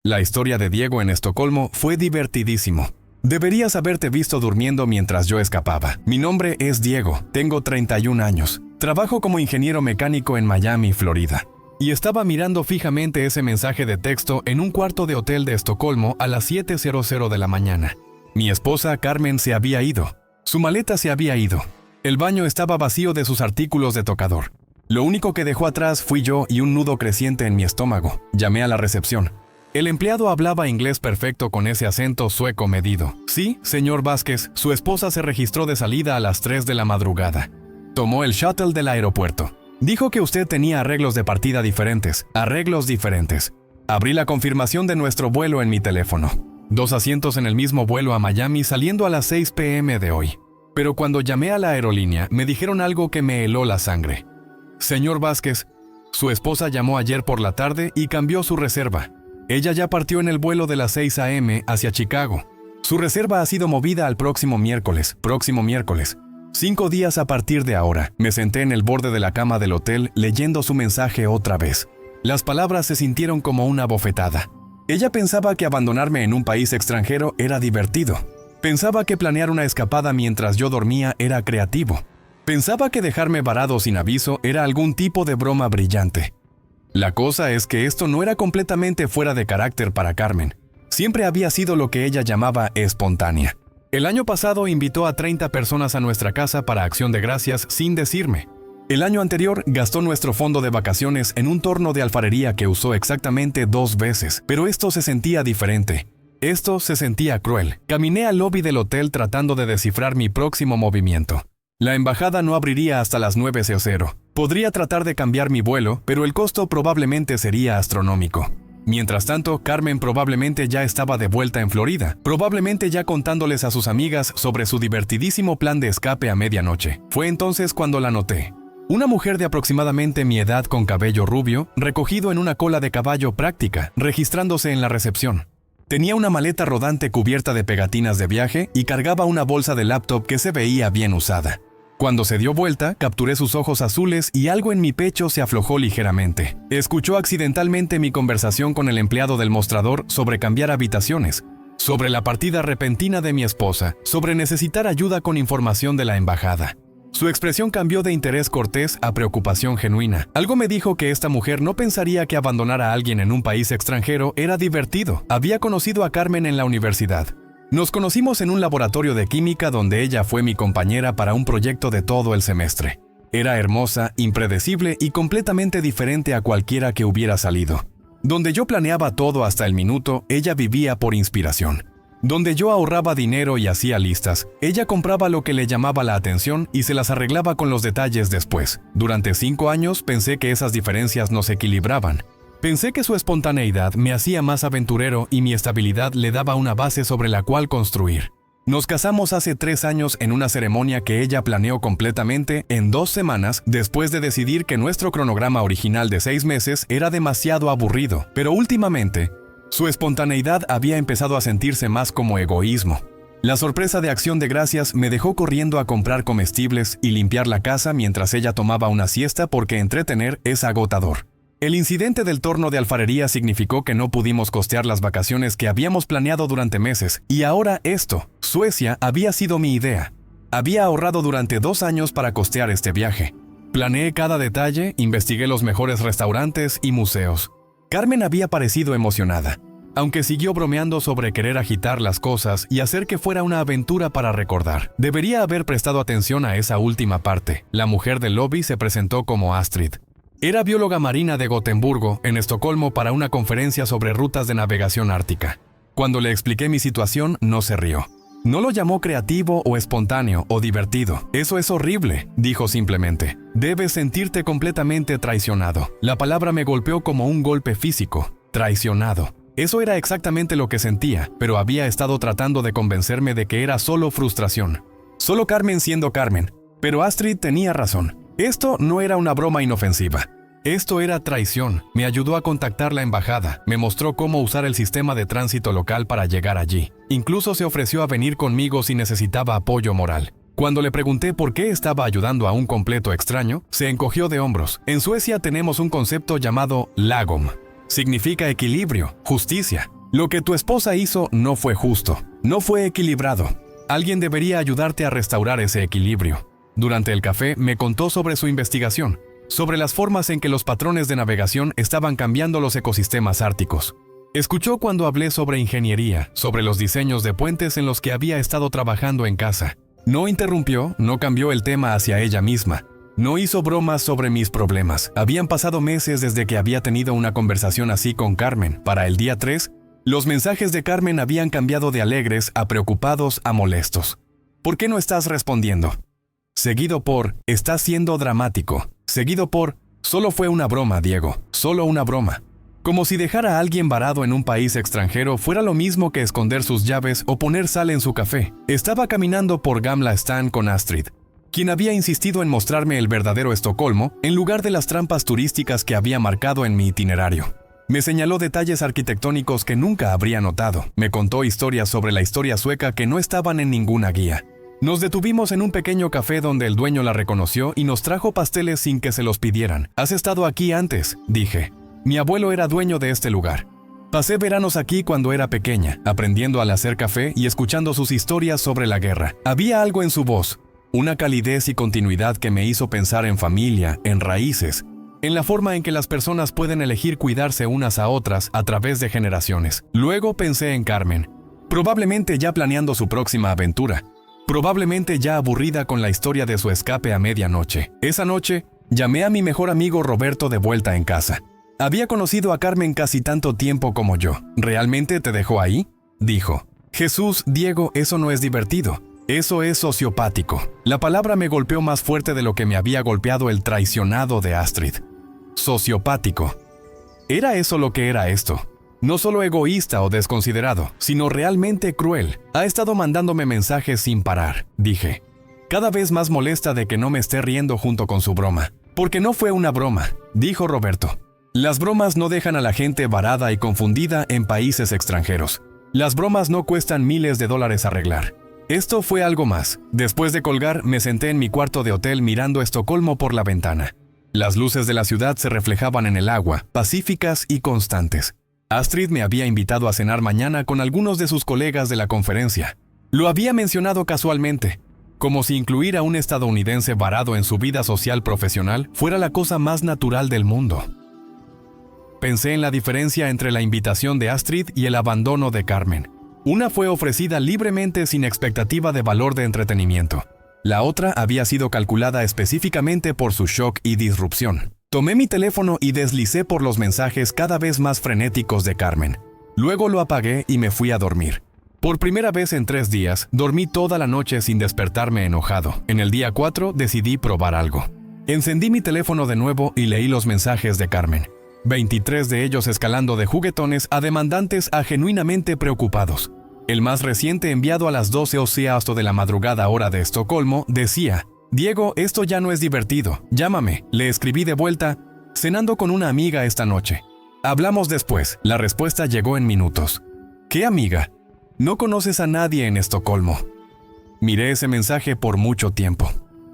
La historia de Diego en Estocolmo fue divertidísimo. Deberías haberte visto durmiendo mientras yo escapaba. Mi nombre es Diego, tengo 31 años. Trabajo como ingeniero mecánico en Miami, Florida. Y estaba mirando fijamente ese mensaje de texto en un cuarto de hotel de Estocolmo a las 7:00 de la mañana. Mi esposa, Carmen, se había ido. Su maleta se había ido. El baño estaba vacío de sus artículos de tocador. Lo único que dejó atrás fui yo y un nudo creciente en mi estómago. Llamé a la recepción. El empleado hablaba inglés perfecto con ese acento sueco medido. Sí, señor Vázquez, su esposa se registró de salida a las 3 de la madrugada. Tomó el shuttle del aeropuerto. Dijo que usted tenía arreglos de partida diferentes. Arreglos diferentes. Abrí la confirmación de nuestro vuelo en mi teléfono. 2 asientos en el mismo vuelo a Miami saliendo a las 6 p.m. de hoy. Pero cuando llamé a la aerolínea, me dijeron algo que me heló la sangre. Señor Vázquez, su esposa llamó ayer por la tarde y cambió su reserva. Ella ya partió en el vuelo de las 6 a.m. hacia Chicago. Su reserva ha sido movida al próximo miércoles. 5 días a partir de ahora. Me senté en el borde de la cama del hotel leyendo su mensaje otra vez. Las palabras se sintieron como una bofetada. Ella pensaba que abandonarme en un país extranjero era divertido. Pensaba que planear una escapada mientras yo dormía era creativo. Pensaba que dejarme varado sin aviso era algún tipo de broma brillante. La cosa es que esto no era completamente fuera de carácter para Carmen. Siempre había sido lo que ella llamaba espontánea. El año pasado invitó a 30 personas a nuestra casa para Acción de Gracias sin decirme. El año anterior gastó nuestro fondo de vacaciones en un torno de alfarería que usó exactamente 2 veces, pero esto se sentía diferente. Esto se sentía cruel. Caminé al lobby del hotel tratando de descifrar mi próximo movimiento. La embajada no abriría hasta las 9:00. Podría tratar de cambiar mi vuelo, pero el costo probablemente sería astronómico. Mientras tanto, Carmen probablemente ya estaba de vuelta en Florida, probablemente ya contándoles a sus amigas sobre su divertidísimo plan de escape a medianoche. Fue entonces cuando la noté. Una mujer de aproximadamente mi edad con cabello rubio, recogido en una cola de caballo práctica, registrándose en la recepción. Tenía una maleta rodante cubierta de pegatinas de viaje y cargaba una bolsa de laptop que se veía bien usada. Cuando se dio vuelta, capturé sus ojos azules y algo en mi pecho se aflojó ligeramente. Escuchó accidentalmente mi conversación con el empleado del mostrador sobre cambiar habitaciones, sobre la partida repentina de mi esposa, sobre necesitar ayuda con información de la embajada. Su expresión cambió de interés cortés a preocupación genuina. Algo me dijo que esta mujer no pensaría que abandonar a alguien en un país extranjero era divertido. Había conocido a Carmen en la universidad. Nos conocimos en un laboratorio de química donde ella fue mi compañera para un proyecto de todo el semestre. Era hermosa, impredecible y completamente diferente a cualquiera que hubiera salido. Donde yo planeaba todo hasta el minuto, ella vivía por inspiración. Donde yo ahorraba dinero y hacía listas, ella compraba lo que le llamaba la atención y se las arreglaba con los detalles después. Durante 5 años pensé que esas diferencias nos equilibraban. Pensé que su espontaneidad me hacía más aventurero y mi estabilidad le daba una base sobre la cual construir. Nos casamos hace 3 años en una ceremonia que ella planeó completamente en 2 semanas después de decidir que nuestro cronograma original de 6 meses era demasiado aburrido, pero últimamente, su espontaneidad había empezado a sentirse más como egoísmo. La sorpresa de Acción de Gracias me dejó corriendo a comprar comestibles y limpiar la casa mientras ella tomaba una siesta porque entretener es agotador. El incidente del torno de alfarería significó que no pudimos costear las vacaciones que habíamos planeado durante meses, y ahora esto, Suecia, había sido mi idea. Había ahorrado durante 2 años para costear este viaje. Planeé cada detalle, investigué los mejores restaurantes y museos. Carmen había parecido emocionada, aunque siguió bromeando sobre querer agitar las cosas y hacer que fuera una aventura para recordar. Debería haber prestado atención a esa última parte. La mujer del lobby se presentó como Astrid. Era bióloga marina de Gotemburgo, en Estocolmo, para una conferencia sobre rutas de navegación ártica. Cuando le expliqué mi situación, no se rió. No lo llamó creativo o espontáneo o divertido. Eso es horrible, dijo simplemente. Debes sentirte completamente traicionado. La palabra me golpeó como un golpe físico. Traicionado. Eso era exactamente lo que sentía, pero había estado tratando de convencerme de que era solo frustración. Solo Carmen siendo Carmen. Pero Astrid tenía razón. Esto no era una broma inofensiva. Esto era traición. Me ayudó a contactar la embajada. Me mostró cómo usar el sistema de tránsito local para llegar allí. Incluso se ofreció a venir conmigo si necesitaba apoyo moral. Cuando le pregunté por qué estaba ayudando a un completo extraño, se encogió de hombros. En Suecia tenemos un concepto llamado lagom. Significa equilibrio, justicia. Lo que tu esposa hizo no fue justo, no fue equilibrado. Alguien debería ayudarte a restaurar ese equilibrio. Durante el café me contó sobre su investigación, sobre las formas en que los patrones de navegación estaban cambiando los ecosistemas árticos. Escuchó cuando hablé sobre ingeniería, sobre los diseños de puentes en los que había estado trabajando en casa. No interrumpió, no cambió el tema hacia ella misma. No hizo bromas sobre mis problemas. Habían pasado meses desde que había tenido una conversación así con Carmen. Para el día 3, los mensajes de Carmen habían cambiado de alegres a preocupados a molestos. ¿Por qué no estás respondiendo? Seguido por, estás siendo dramático. Seguido por, solo fue una broma, Diego, solo una broma. Como si dejar a alguien varado en un país extranjero fuera lo mismo que esconder sus llaves o poner sal en su café. Estaba caminando por Gamla Stan con Astrid, quien había insistido en mostrarme el verdadero Estocolmo en lugar de las trampas turísticas que había marcado en mi itinerario. Me señaló detalles arquitectónicos que nunca habría notado. Me contó historias sobre la historia sueca que no estaban en ninguna guía. Nos detuvimos en un pequeño café donde el dueño la reconoció y nos trajo pasteles sin que se los pidieran. ¿Has estado aquí antes?, dije. Mi abuelo era dueño de este lugar. Pasé veranos aquí cuando era pequeña, aprendiendo al hacer café y escuchando sus historias sobre la guerra. Había algo en su voz, una calidez y continuidad que me hizo pensar en familia, en raíces, en la forma en que las personas pueden elegir cuidarse unas a otras a través de generaciones. Luego pensé en Carmen, probablemente ya planeando su próxima aventura, probablemente ya aburrida con la historia de su escape a medianoche. Esa noche, llamé a mi mejor amigo Roberto de vuelta en casa. Había conocido a Carmen casi tanto tiempo como yo. ¿Realmente te dejó ahí?, dijo. Jesús, Diego, eso no es divertido. Eso es sociopático. La palabra me golpeó más fuerte de lo que me había golpeado el traicionado de Astrid. Sociopático. ¿Era eso lo que era esto? No solo egoísta o desconsiderado, sino realmente cruel. Ha estado mandándome mensajes sin parar, dije. Cada vez más molesta de que no me esté riendo junto con su broma. Porque no fue una broma, dijo Roberto. Las bromas no dejan a la gente varada y confundida en países extranjeros. Las bromas no cuestan miles de dólares arreglar. Esto fue algo más. Después de colgar, me senté en mi cuarto de hotel mirando Estocolmo por la ventana. Las luces de la ciudad se reflejaban en el agua, pacíficas y constantes. Astrid me había invitado a cenar mañana con algunos de sus colegas de la conferencia. Lo había mencionado casualmente, como si incluir a un estadounidense varado en su vida social profesional fuera la cosa más natural del mundo. Pensé en la diferencia entre la invitación de Astrid y el abandono de Carmen. Una fue ofrecida libremente sin expectativa de valor de entretenimiento. La otra había sido calculada específicamente por su shock y disrupción. Tomé mi teléfono y deslicé por los mensajes cada vez más frenéticos de Carmen. Luego lo apagué y me fui a dormir. Por primera vez en 3 días, dormí toda la noche sin despertarme enojado. En el día 4 decidí probar algo. Encendí mi teléfono de nuevo y leí los mensajes de Carmen. 23 de ellos escalando de juguetones a demandantes a genuinamente preocupados. El más reciente, enviado a las 12 horas de la madrugada hora de Estocolmo, decía: Diego, esto ya no es divertido. Llámame. Le escribí de vuelta: cenando con una amiga esta noche. Hablamos después. La respuesta llegó en minutos. ¿Qué amiga? No conoces a nadie en Estocolmo. Miré ese mensaje por mucho tiempo.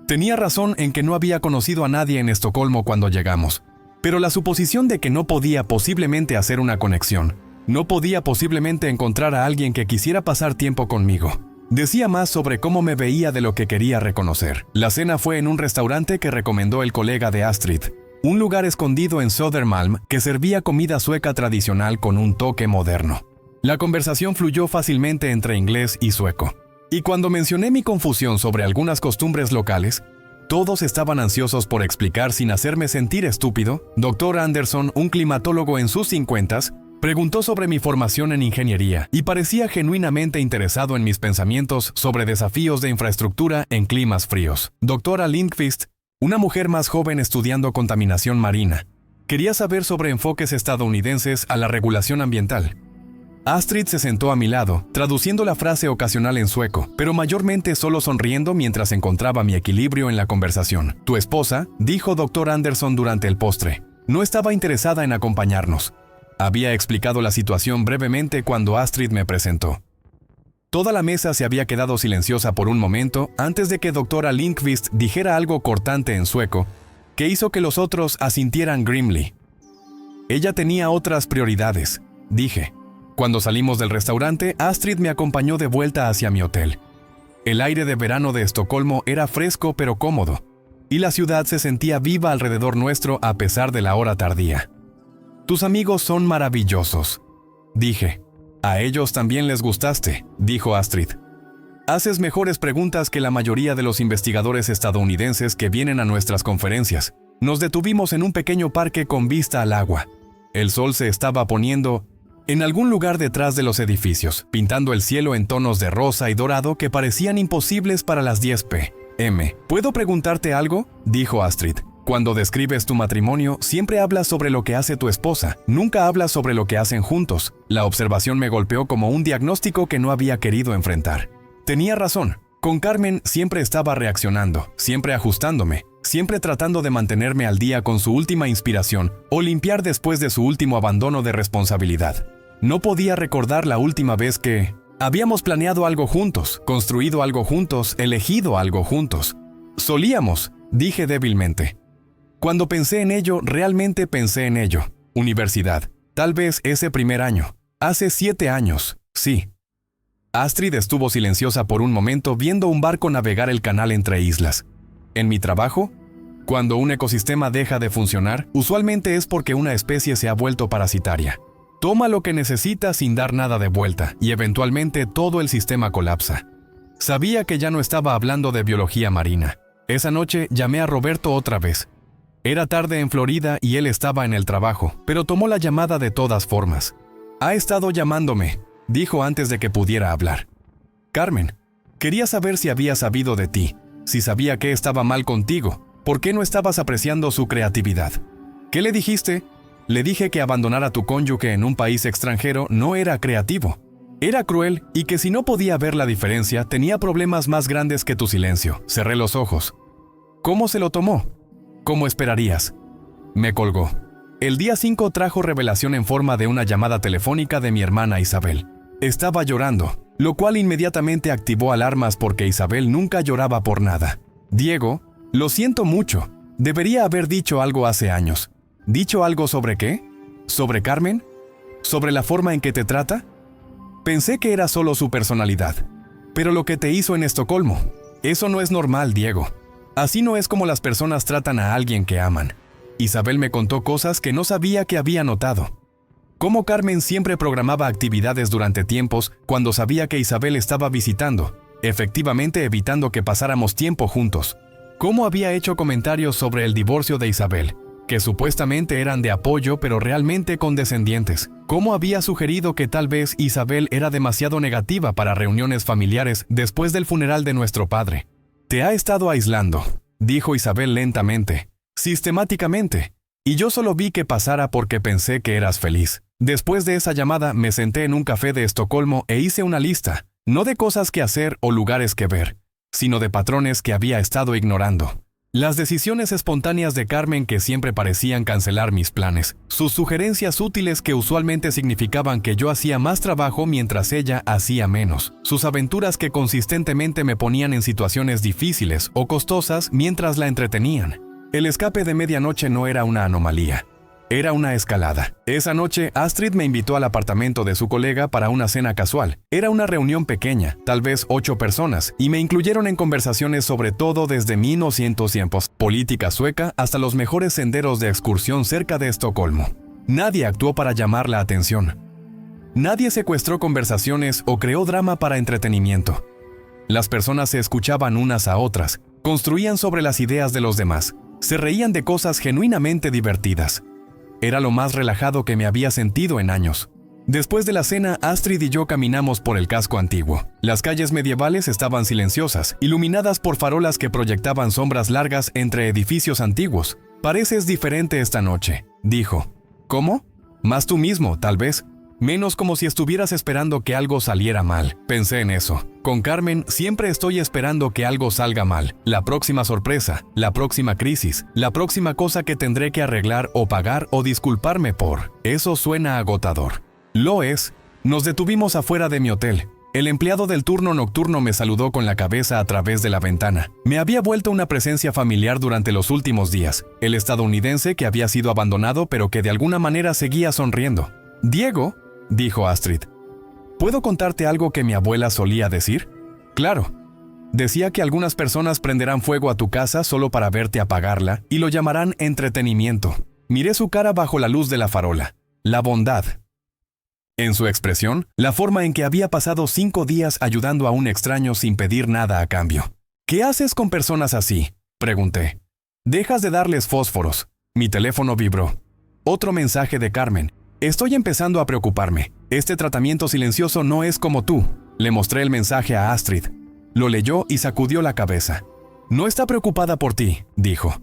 Tenía razón en que no había conocido a nadie en Estocolmo cuando llegamos. Pero la suposición de que no podía posiblemente hacer una conexión, no podía posiblemente encontrar a alguien que quisiera pasar tiempo conmigo, decía más sobre cómo me veía de lo que quería reconocer. La cena fue en un restaurante que recomendó el colega de Astrid, un lugar escondido en Södermalm que servía comida sueca tradicional con un toque moderno. La conversación fluyó fácilmente entre inglés y sueco. Y cuando mencioné mi confusión sobre algunas costumbres locales, todos estaban ansiosos por explicar sin hacerme sentir estúpido. Dr. Anderson, un climatólogo en sus 50s, preguntó sobre mi formación en ingeniería y parecía genuinamente interesado en mis pensamientos sobre desafíos de infraestructura en climas fríos. Dra. Lindqvist, una mujer más joven estudiando contaminación marina, quería saber sobre enfoques estadounidenses a la regulación ambiental. Astrid se sentó a mi lado, traduciendo la frase ocasional en sueco, pero mayormente solo sonriendo mientras encontraba mi equilibrio en la conversación. Tu esposa, dijo Dr. Anderson durante el postre, no estaba interesada en acompañarnos. Había explicado la situación brevemente cuando Astrid me presentó. Toda la mesa se había quedado silenciosa por un momento antes de que Dra. Lindqvist dijera algo cortante en sueco, que hizo que los otros asintieran grimly. Ella tenía otras prioridades, dije. Cuando salimos del restaurante, Astrid me acompañó de vuelta hacia mi hotel. El aire de verano de Estocolmo era fresco pero cómodo, y la ciudad se sentía viva alrededor nuestro a pesar de la hora tardía. Tus amigos son maravillosos, dije. A ellos también les gustaste, dijo Astrid. Haces mejores preguntas que la mayoría de los investigadores estadounidenses que vienen a nuestras conferencias. Nos detuvimos en un pequeño parque con vista al agua. El sol se estaba poniendo en algún lugar detrás de los edificios, pintando el cielo en tonos de rosa y dorado que parecían imposibles para las 10 p.m. ¿Puedo preguntarte algo?, dijo Astrid. Cuando describes tu matrimonio, siempre hablas sobre lo que hace tu esposa, nunca hablas sobre lo que hacen juntos. La observación me golpeó como un diagnóstico que no había querido enfrentar. Tenía razón. Con Carmen siempre estaba reaccionando, siempre ajustándome, siempre tratando de mantenerme al día con su última inspiración o limpiar después de su último abandono de responsabilidad. No podía recordar la última vez que habíamos planeado algo juntos, construido algo juntos, elegido algo juntos. Solíamos, dije débilmente. Cuando pensé en ello, realmente pensé en ello. Universidad. Tal vez ese primer año. Hace 7 años. Sí. Astrid estuvo silenciosa por un momento viendo un barco navegar el canal entre islas. En mi trabajo, cuando un ecosistema deja de funcionar, usualmente es porque una especie se ha vuelto parasitaria. Toma lo que necesita sin dar nada de vuelta y eventualmente todo el sistema colapsa. Sabía que ya no estaba hablando de biología marina. Esa noche llamé a Roberto otra vez. Era tarde en Florida y él estaba en el trabajo, pero tomó la llamada de todas formas. Ha estado llamándome, dijo antes de que pudiera hablar. Carmen, quería saber si había sabido de ti, si sabía que estaba mal contigo, por qué no estabas apreciando su creatividad. ¿Qué le dijiste? Le dije que abandonar a tu cónyuge en un país extranjero no era creativo. Era cruel y que si no podía ver la diferencia, tenía problemas más grandes que tu silencio. Cerré los ojos. ¿Cómo se lo tomó? ¿Cómo esperarías? Me colgó. El día 5 trajo revelación en forma de una llamada telefónica de mi hermana Isabel. Estaba llorando, lo cual inmediatamente activó alarmas porque Isabel nunca lloraba por nada. Diego, lo siento mucho. Debería haber dicho algo hace años. ¿Dicho algo sobre qué? ¿Sobre Carmen? ¿Sobre la forma en que te trata? Pensé que era solo su personalidad. Pero lo que te hizo en Estocolmo, eso no es normal, Diego. Así no es como las personas tratan a alguien que aman. Isabel me contó cosas que no sabía que había notado. Cómo Carmen siempre programaba actividades durante tiempos cuando sabía que Isabel estaba visitando, efectivamente evitando que pasáramos tiempo juntos. Cómo había hecho comentarios sobre el divorcio de Isabel, que supuestamente eran de apoyo pero realmente condescendientes. Cómo había sugerido que tal vez Isabel era demasiado negativa para reuniones familiares después del funeral de nuestro padre. Te ha estado aislando, dijo Isabel lentamente, sistemáticamente, y yo solo vi que pasara porque pensé que eras feliz. Después de esa llamada me senté en un café de Estocolmo e hice una lista, no de cosas que hacer o lugares que ver, sino de patrones que había estado ignorando. Las decisiones espontáneas de Carmen que siempre parecían cancelar mis planes, sus sugerencias útiles que usualmente significaban que yo hacía más trabajo mientras ella hacía menos, sus aventuras que consistentemente me ponían en situaciones difíciles o costosas mientras la entretenían. El escape de medianoche no era una anomalía. Era una escalada. Esa noche, Astrid me invitó al apartamento de su colega para una cena casual. Era una reunión pequeña, tal vez 8 personas, y me incluyeron en conversaciones sobre todo desde 1900, política sueca hasta los mejores senderos de excursión cerca de Estocolmo. Nadie actuó para llamar la atención. Nadie secuestró conversaciones o creó drama para entretenimiento. Las personas se escuchaban unas a otras, construían sobre las ideas de los demás, se reían de cosas genuinamente divertidas. Era lo más relajado que me había sentido en años. Después de la cena, Astrid y yo caminamos por el casco antiguo. Las calles medievales estaban silenciosas, iluminadas por farolas que proyectaban sombras largas entre edificios antiguos. Pareces diferente esta noche, dijo. ¿Cómo? Más tú mismo, tal vez. Menos como si estuvieras esperando que algo saliera mal. Pensé en eso. Con Carmen siempre estoy esperando que algo salga mal. La próxima sorpresa, la próxima crisis, la próxima cosa que tendré que arreglar o pagar o disculparme por. Eso suena agotador. Lo es. Nos detuvimos afuera de mi hotel. El empleado del turno nocturno me saludó con la cabeza a través de la ventana. Me había vuelto una presencia familiar durante los últimos días, el estadounidense que había sido abandonado pero que de alguna manera seguía sonriendo. «Diego», dijo Astrid, «¿puedo contarte algo que mi abuela solía decir?» «Claro». Decía que algunas personas prenderán fuego a tu casa solo para verte apagarla y lo llamarán entretenimiento. Miré su cara bajo la luz de la farola. La bondad. En su expresión, la forma en que había pasado 5 días ayudando a un extraño sin pedir nada a cambio. «¿Qué haces con personas así?», pregunté. «Dejas de darles fósforos». Mi teléfono vibró. Otro mensaje de Carmen. «Estoy empezando a preocuparme. Este tratamiento silencioso no es como tú». Le mostré el mensaje a Astrid. Lo leyó y sacudió la cabeza. «No está preocupada por ti», dijo.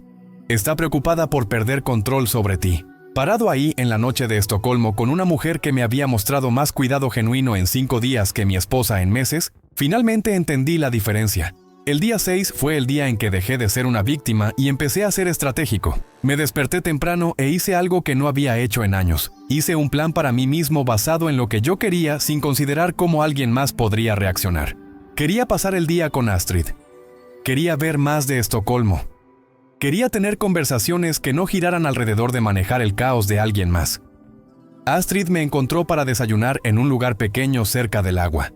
«Está preocupada por perder control sobre ti». Parado ahí en la noche de Estocolmo con una mujer que me había mostrado más cuidado genuino en 5 días que mi esposa en meses, finalmente entendí la diferencia. El día 6 fue el día en que dejé de ser una víctima y empecé a ser estratégico. Me desperté temprano e hice algo que no había hecho en años. Hice un plan para mí mismo basado en lo que yo quería sin considerar cómo alguien más podría reaccionar. Quería pasar el día con Astrid. Quería ver más de Estocolmo. Quería tener conversaciones que no giraran alrededor de manejar el caos de alguien más. Astrid me encontró para desayunar en un lugar pequeño cerca del agua.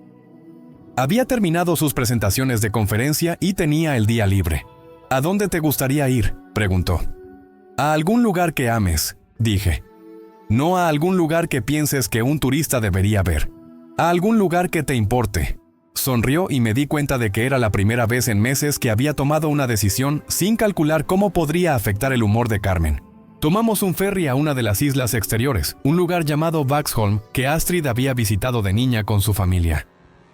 Había terminado sus presentaciones de conferencia y tenía el día libre. «¿A dónde te gustaría ir?», preguntó. «A algún lugar que ames», dije. «No a algún lugar que pienses que un turista debería ver. A algún lugar que te importe». Sonrió y me di cuenta de que era la primera vez en meses que había tomado una decisión sin calcular cómo podría afectar el humor de Carmen. Tomamos un ferry a una de las islas exteriores, un lugar llamado Vaxholm que Astrid había visitado de niña con su familia.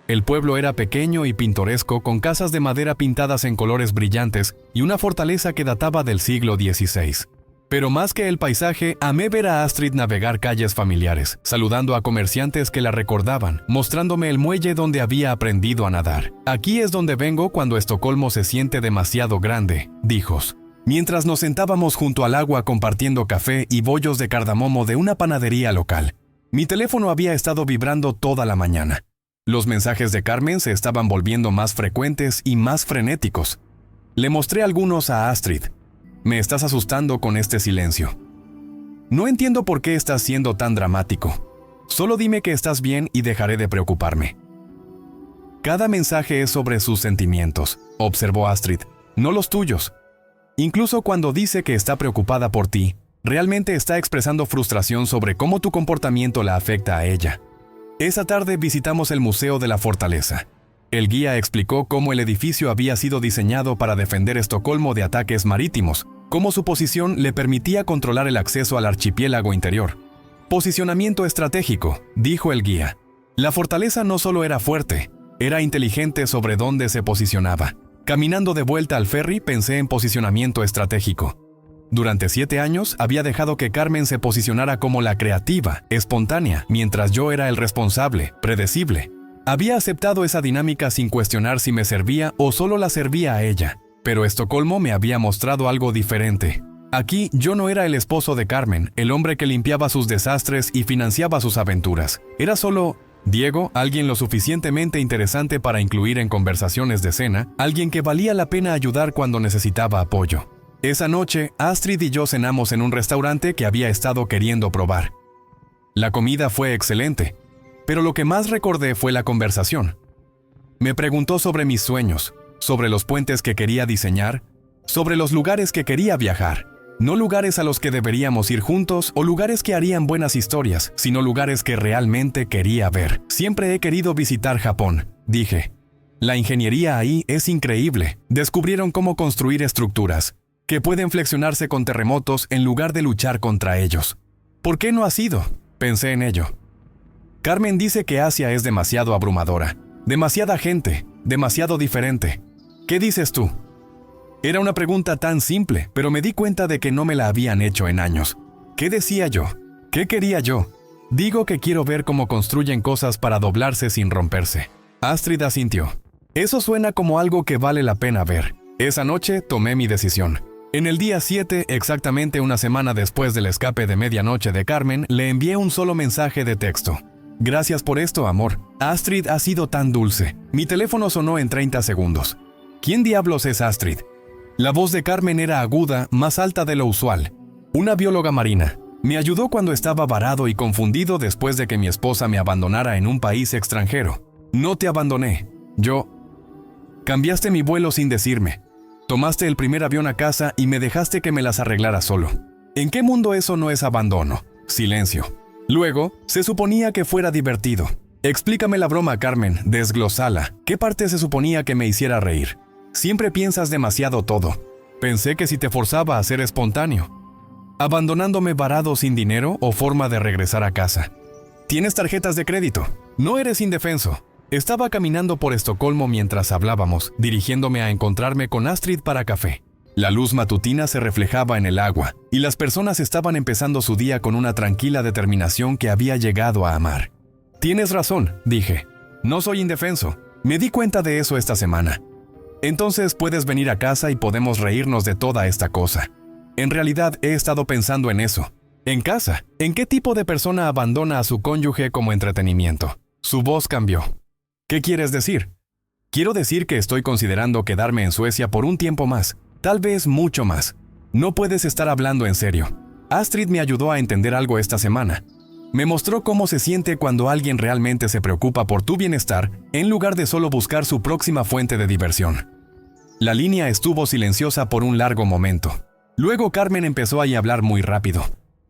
El pueblo era pequeño y pintoresco con casas de madera pintadas en colores brillantes y una fortaleza que databa del siglo XVI. Pero más que el paisaje, amé ver a Astrid navegar calles familiares, saludando a comerciantes que la recordaban, mostrándome el muelle donde había aprendido a nadar. «Aquí es donde vengo cuando Estocolmo se siente demasiado grande», dijo. Mientras nos sentábamos junto al agua compartiendo café y bollos de cardamomo de una panadería local. Mi teléfono había estado vibrando toda la mañana. Los mensajes de Carmen se estaban volviendo más frecuentes y más frenéticos. Le mostré algunos a Astrid. «Me estás asustando con este silencio. No entiendo por qué estás siendo tan dramático. Solo dime que estás bien y dejaré de preocuparme». «Cada mensaje es sobre sus sentimientos», observó Astrid, «no los tuyos. Incluso cuando dice que está preocupada por ti, realmente está expresando frustración sobre cómo tu comportamiento la afecta a ella». Esa tarde visitamos el Museo de la Fortaleza. El guía explicó cómo el edificio había sido diseñado para defender Estocolmo de ataques marítimos, cómo su posición le permitía controlar el acceso al archipiélago interior. «Posicionamiento estratégico», dijo el guía. La fortaleza no solo era fuerte, era inteligente sobre dónde se posicionaba. Caminando de vuelta al ferry pensé en posicionamiento estratégico. Durante 7 años había dejado que Carmen se posicionara como la creativa, espontánea, mientras yo era el responsable, predecible. Había aceptado esa dinámica sin cuestionar si me servía o solo la servía a ella. Pero Estocolmo me había mostrado algo diferente. Aquí yo no era el esposo de Carmen, el hombre que limpiaba sus desastres y financiaba sus aventuras. Era solo Diego, alguien lo suficientemente interesante para incluir en conversaciones de cena, alguien que valía la pena ayudar cuando necesitaba apoyo. Esa noche, Astrid y yo cenamos en un restaurante que había estado queriendo probar. La comida fue excelente, pero lo que más recordé fue la conversación. Me preguntó sobre mis sueños, sobre los puentes que quería diseñar, sobre los lugares que quería viajar. No lugares a los que deberíamos ir juntos o lugares que harían buenas historias, sino lugares que realmente quería ver. Siempre he querido visitar Japón, dije. La ingeniería ahí es increíble. Descubrieron cómo construir estructuras, que pueden flexionarse con terremotos en lugar de luchar contra ellos. ¿Por qué no has ido? Pensé en ello. Carmen dice que Asia es demasiado abrumadora. Demasiada gente, demasiado diferente. ¿Qué dices tú? Era una pregunta tan simple, pero me di cuenta de que no me la habían hecho en años. ¿Qué decía yo? ¿Qué quería yo? Digo que quiero ver cómo construyen cosas para doblarse sin romperse. Astrid asintió. Eso suena como algo que vale la pena ver. Esa noche tomé mi decisión. En el día 7, exactamente una semana después del escape de medianoche de Carmen, le envié un solo mensaje de texto. Gracias por esto, amor. Astrid ha sido tan dulce. Mi teléfono sonó en 30 segundos. ¿Quién diablos es Astrid? La voz de Carmen era aguda, más alta de lo usual. Una bióloga marina. Me ayudó cuando estaba varado y confundido después de que mi esposa me abandonara en un país extranjero. No te abandoné. Cambiaste mi vuelo sin decirme. Tomaste el primer avión a casa y me dejaste que me las arreglara solo. ¿En qué mundo eso no es abandono? Silencio. Luego, se suponía que fuera divertido. Explícame la broma, Carmen, desglosala. ¿Qué parte se suponía que me hiciera reír? Siempre piensas demasiado todo. Pensé que si te forzaba a ser espontáneo. ¿Abandonándome varado sin dinero o forma de regresar a casa? ¿Tienes tarjetas de crédito? No eres indefenso. Estaba caminando por Estocolmo mientras hablábamos, dirigiéndome a encontrarme con Astrid para café. La luz matutina se reflejaba en el agua, y las personas estaban empezando su día con una tranquila determinación que había llegado a amar. Tienes razón, dije. No soy indefenso. Me di cuenta de eso esta semana. Entonces puedes venir a casa y podemos reírnos de toda esta cosa. En realidad he estado pensando en eso. En casa, ¿en qué tipo de persona abandona a su cónyuge como entretenimiento? Su voz cambió. ¿Qué quieres decir? Quiero decir que estoy considerando quedarme en Suecia por un tiempo más, tal vez mucho más. No puedes estar hablando en serio. Astrid me ayudó a entender algo esta semana. Me mostró cómo se siente cuando alguien realmente se preocupa por tu bienestar en lugar de solo buscar su próxima fuente de diversión. La línea estuvo silenciosa por un largo momento. Luego Carmen empezó a hablar muy rápido.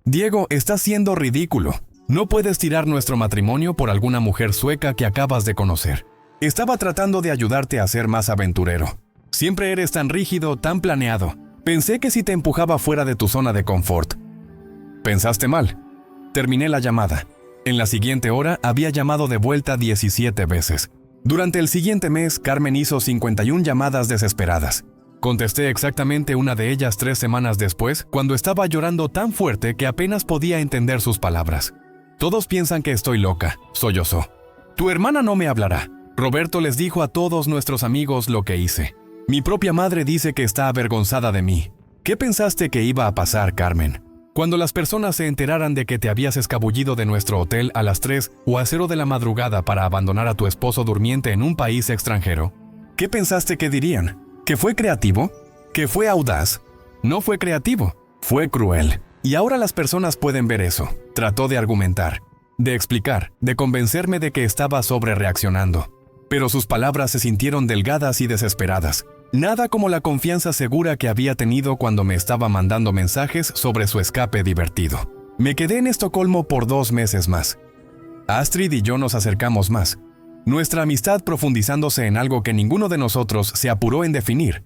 Diego, estás siendo ridículo. No puedes tirar nuestro matrimonio por alguna mujer sueca que acabas de conocer. Estaba tratando de ayudarte a ser más aventurero. Siempre eres tan rígido, tan planeado. Pensé que si te empujaba fuera de tu zona de confort. Pensaste mal. Terminé la llamada. En la siguiente hora había llamado de vuelta 17 veces. Durante el siguiente mes, Carmen hizo 51 llamadas desesperadas. Contesté exactamente una de ellas 3 semanas después, cuando estaba llorando tan fuerte que apenas podía entender sus palabras. Todos piensan que estoy loca, sollozó. Tu hermana no me hablará. Roberto les dijo a todos nuestros amigos lo que hice. Mi propia madre dice que está avergonzada de mí. ¿Qué pensaste que iba a pasar, Carmen? Cuando las personas se enteraran de que te habías escabullido de nuestro hotel a las 3 o a 0 de la madrugada para abandonar a tu esposo durmiente en un país extranjero, ¿qué pensaste que dirían? ¿Que fue creativo? ¿Que fue audaz? No fue creativo, fue cruel. Y ahora las personas pueden ver eso. Trató de argumentar, de explicar, de convencerme de que estaba sobrereaccionando. Pero sus palabras se sintieron delgadas y desesperadas. Nada como la confianza segura que había tenido cuando me estaba mandando mensajes sobre su escape divertido. Me quedé en Estocolmo por 2 meses más. Astrid y yo nos acercamos más. Nuestra amistad profundizándose en algo que ninguno de nosotros se apuró en definir.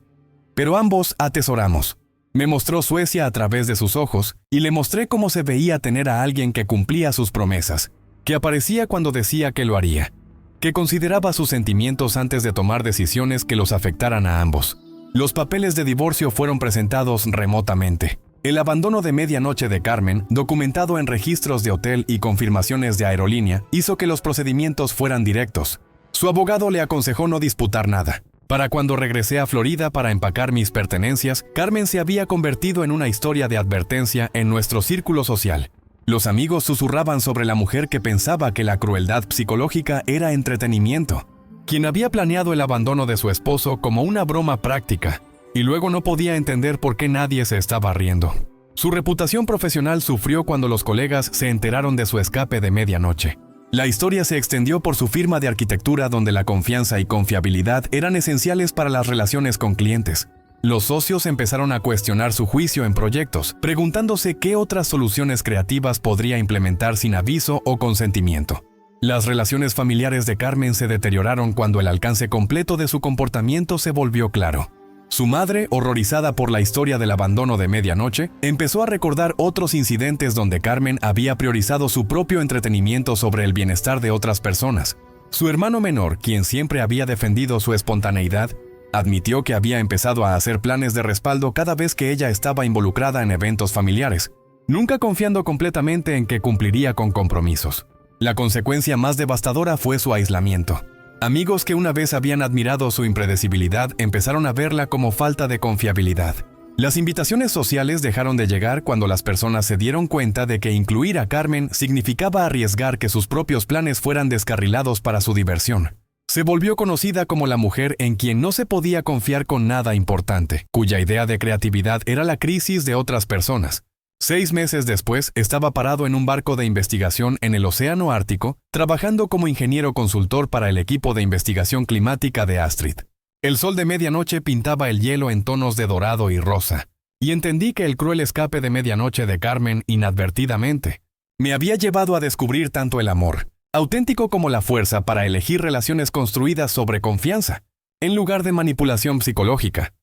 Pero ambos atesoramos. Me mostró Suecia a través de sus ojos y le mostré cómo se veía tener a alguien que cumplía sus promesas, que aparecía cuando decía que lo haría, que consideraba sus sentimientos antes de tomar decisiones que los afectaran a ambos. Los papeles de divorcio fueron presentados remotamente. El abandono de medianoche de Carmen, documentado en registros de hotel y confirmaciones de aerolínea, hizo que los procedimientos fueran directos. Su abogado le aconsejó no disputar nada. Para cuando regresé a Florida para empacar mis pertenencias, Carmen se había convertido en una historia de advertencia en nuestro círculo social. Los amigos susurraban sobre la mujer que pensaba que la crueldad psicológica era entretenimiento, quien había planeado el abandono de su esposo como una broma práctica, y luego no podía entender por qué nadie se estaba riendo. Su reputación profesional sufrió cuando los colegas se enteraron de su escape de medianoche. La historia se extendió por su firma de arquitectura donde la confianza y confiabilidad eran esenciales para las relaciones con clientes. Los socios empezaron a cuestionar su juicio en proyectos, preguntándose qué otras soluciones creativas podría implementar sin aviso o consentimiento. Las relaciones familiares de Carmen se deterioraron cuando el alcance completo de su comportamiento se volvió claro. Su madre, horrorizada por la historia del abandono de medianoche, empezó a recordar otros incidentes donde Carmen había priorizado su propio entretenimiento sobre el bienestar de otras personas. Su hermano menor, quien siempre había defendido su espontaneidad, admitió que había empezado a hacer planes de respaldo cada vez que ella estaba involucrada en eventos familiares, nunca confiando completamente en que cumpliría con compromisos. La consecuencia más devastadora fue su aislamiento. Amigos que una vez habían admirado su impredecibilidad empezaron a verla como falta de confiabilidad. Las invitaciones sociales dejaron de llegar cuando las personas se dieron cuenta de que incluir a Carmen significaba arriesgar que sus propios planes fueran descarrilados para su diversión. Se volvió conocida como la mujer en quien no se podía confiar con nada importante, cuya idea de creatividad era la crisis de otras personas. 6 meses después, estaba parado en un barco de investigación en el Océano Ártico, trabajando como ingeniero consultor para el equipo de investigación climática de Astrid. El sol de medianoche pintaba el hielo en tonos de dorado y rosa, y entendí que el cruel escape de medianoche de Carmen, inadvertidamente, me había llevado a descubrir tanto el amor, auténtico como la fuerza para elegir relaciones construidas sobre confianza, en lugar de manipulación psicológica.